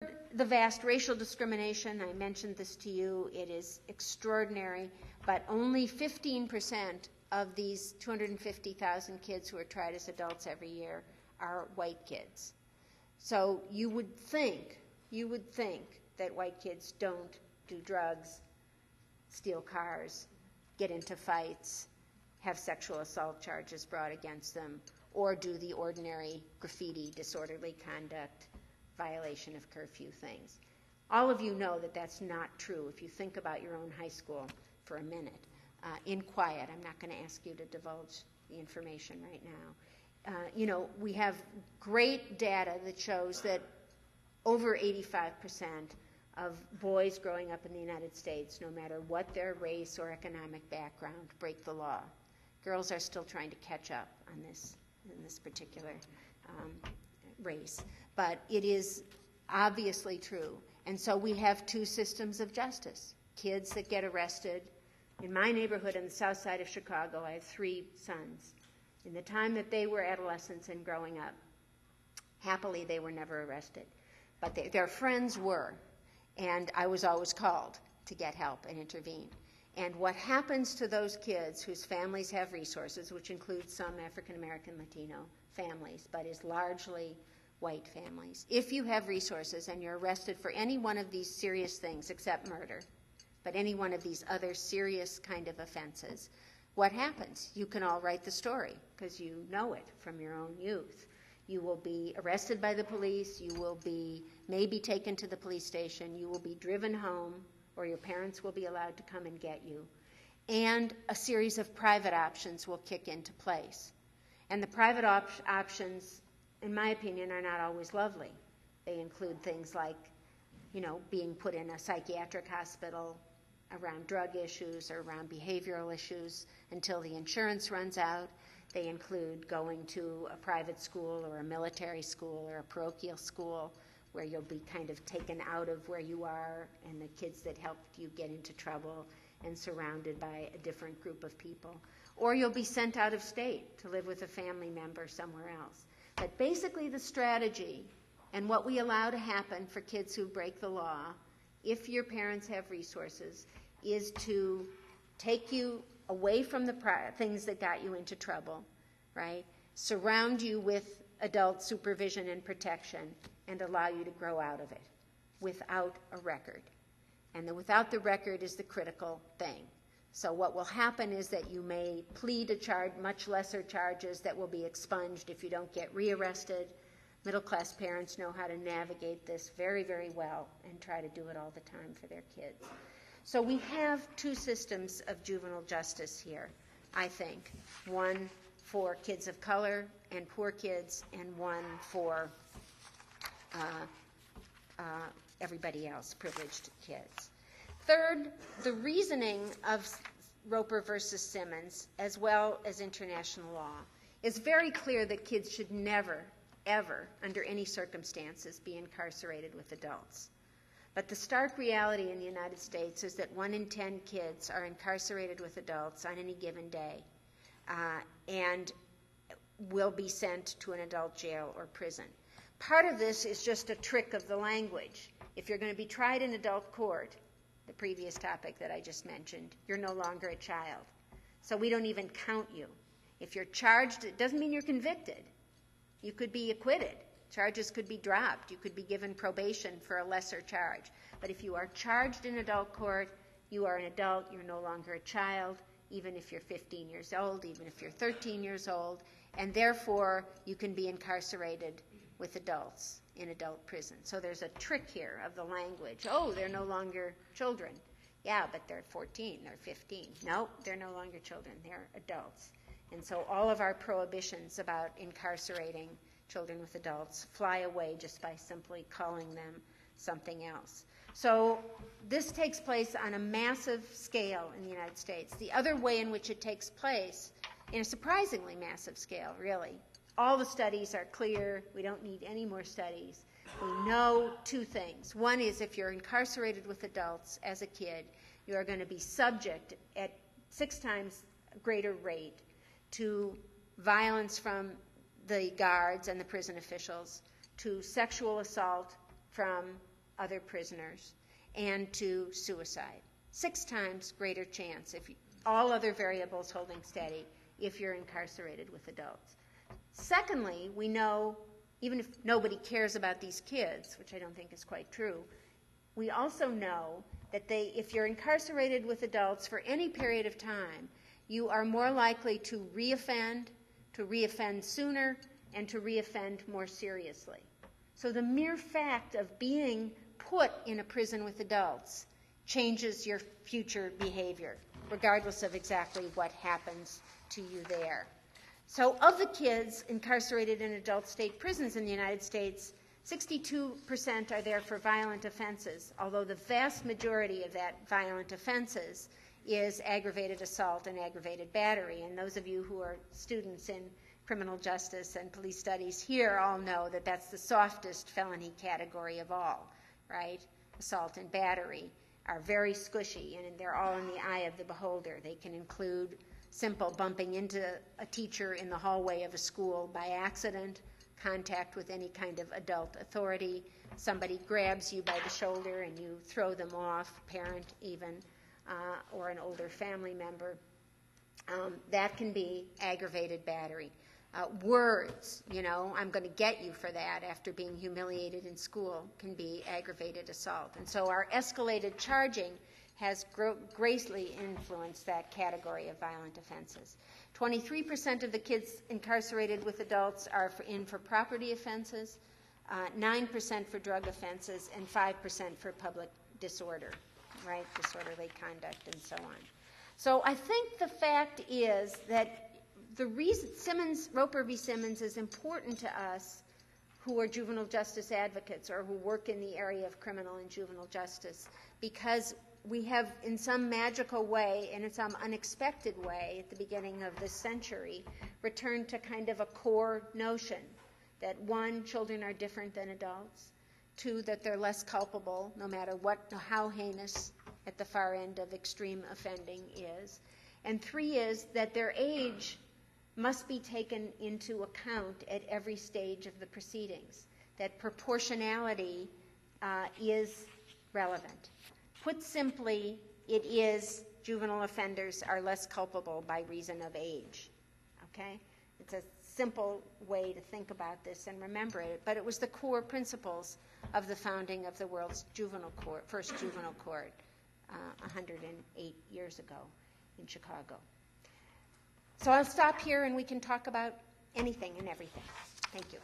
The vast racial discrimination, I mentioned this to you, it is extraordinary, but only 15% of these 250,000 kids who are tried as adults every year are white kids. So you would think that white kids don't do drugs, steal cars, get into fights, have sexual assault charges brought against them, or do the ordinary graffiti, disorderly conduct, violation of curfew things. All of you know that that's not true if you think about your own high school for a minute. In quiet, I'm not going to ask you to divulge the information right now. We have great data that shows that over 85% of boys growing up in the United States, no matter what their race or economic background, break the law. Girls are still trying to catch up on this in this particular race. But it is obviously true. And so we have two systems of justice. Kids that get arrested. In my neighborhood in the south side of Chicago, I have 3 sons. In the time that they were adolescents and growing up, happily they were never arrested. But their friends were. And I was always called to get help and intervene. And what happens to those kids whose families have resources, which includes some African American Latino families, but is largely white families, if you have resources and you're arrested for any one of these serious things, except murder, but any one of these other serious kind of offenses, what happens? You can all write the story because you know it from your own youth. You will be arrested by the police. You will be maybe taken to the police station. You will be driven home, or your parents will be allowed to come and get you. And a series of private options will kick into place. And the private options, in my opinion, are not always lovely. They include things like, being put in a psychiatric hospital around drug issues or around behavioral issues until the insurance runs out. They include going to a private school or a military school or a parochial school where you'll be kind of taken out of where you are and the kids that helped you get into trouble and surrounded by a different group of people. Or you'll be sent out of state to live with a family member somewhere else. But basically the strategy and what we allow to happen for kids who break the law, if your parents have resources, is to take you away from the things that got you into trouble, right? Surround you with adult supervision and protection and allow you to grow out of it without a record. And without the record is the critical thing. So what will happen is that you may plead to much lesser charges that will be expunged if you don't get rearrested. Middle-class parents know how to navigate this very, very well and try to do it all the time for their kids. So we have two systems of juvenile justice here, I think. One for kids of color and poor kids, and one for everybody else, privileged kids. Third, the reasoning of Roper versus Simmons, as well as international law, is very clear that kids should never, ever, under any circumstances, be incarcerated with adults. But the stark reality in the United States is that 1 in 10 kids are incarcerated with adults on any given day and will be sent to an adult jail or prison. Part of this is just a trick of the language. If you're going to be tried in adult court, the previous topic that I just mentioned, you're no longer a child. So we don't even count you. If you're charged, it doesn't mean you're convicted. You could be acquitted. Charges could be dropped. You could be given probation for a lesser charge. But if you are charged in adult court, you are an adult. You're no longer a child, even if you're 15 years old, even if you're 13 years old. And therefore, you can be incarcerated with adults in adult prison. So there's a trick here of the language. Oh, they're no longer children. Yeah, but they're 14, they're 15. No, they're no longer children, they're adults. And so all of our prohibitions about incarcerating children with adults fly away just by simply calling them something else. So this takes place on a massive scale in the United States. The other way in which it takes place, in a surprisingly massive scale, really, all the studies are clear. We don't need any more studies. We know 2 things. One is if you're incarcerated with adults as a kid, you are going to be subject at 6 times greater rate to violence from the guards and the prison officials, to sexual assault from other prisoners and to suicide. 6 times greater chance, if all other variables holding steady, if you're incarcerated with adults. Secondly, we know, even if nobody cares about these kids, which I don't think is quite true, we also know that if you're incarcerated with adults for any period of time, you are more likely to reoffend sooner, and to reoffend more seriously. So the mere fact of being put in a prison with adults changes your future behavior, regardless of exactly what happens to you there. So of the kids incarcerated in adult state prisons in the United States, 62% are there for violent offenses, although the vast majority of that violent offenses is aggravated assault and aggravated battery. And those of you who are students in criminal justice and police studies here all know that that's the softest felony category of all, right? Assault and battery are very squishy, and they're all in the eye of the beholder. They can include simple bumping into a teacher in the hallway of a school by accident, contact with any kind of adult authority, somebody grabs you by the shoulder and you throw them off, parent even, or an older family member. That can be aggravated battery. Words, I'm going to get you for that after being humiliated in school, can be aggravated assault. And so our escalated charging has greatly influenced that category of violent offenses. 23% of the kids incarcerated with adults are for property offenses, 9% for drug offenses, and 5% for public disorder, right? Disorderly conduct and so on. So I think the fact is that the reason Roper v. Simmons is important to us who are juvenile justice advocates or who work in the area of criminal and juvenile justice, because we have, in some magical way and in some unexpected way at the beginning of this century, returned to kind of a core notion that 1, children are different than adults, 2, that they're less culpable no matter how heinous at the far end of extreme offending is, and 3 is that their age must be taken into account at every stage of the proceedings, that proportionality is relevant. Put simply, it is juvenile offenders are less culpable by reason of age, okay? It's a simple way to think about this and remember it, but it was the core principles of the founding of the world's first juvenile court 108 years ago in Chicago. So I'll stop here and we can talk about anything and everything. Thank you.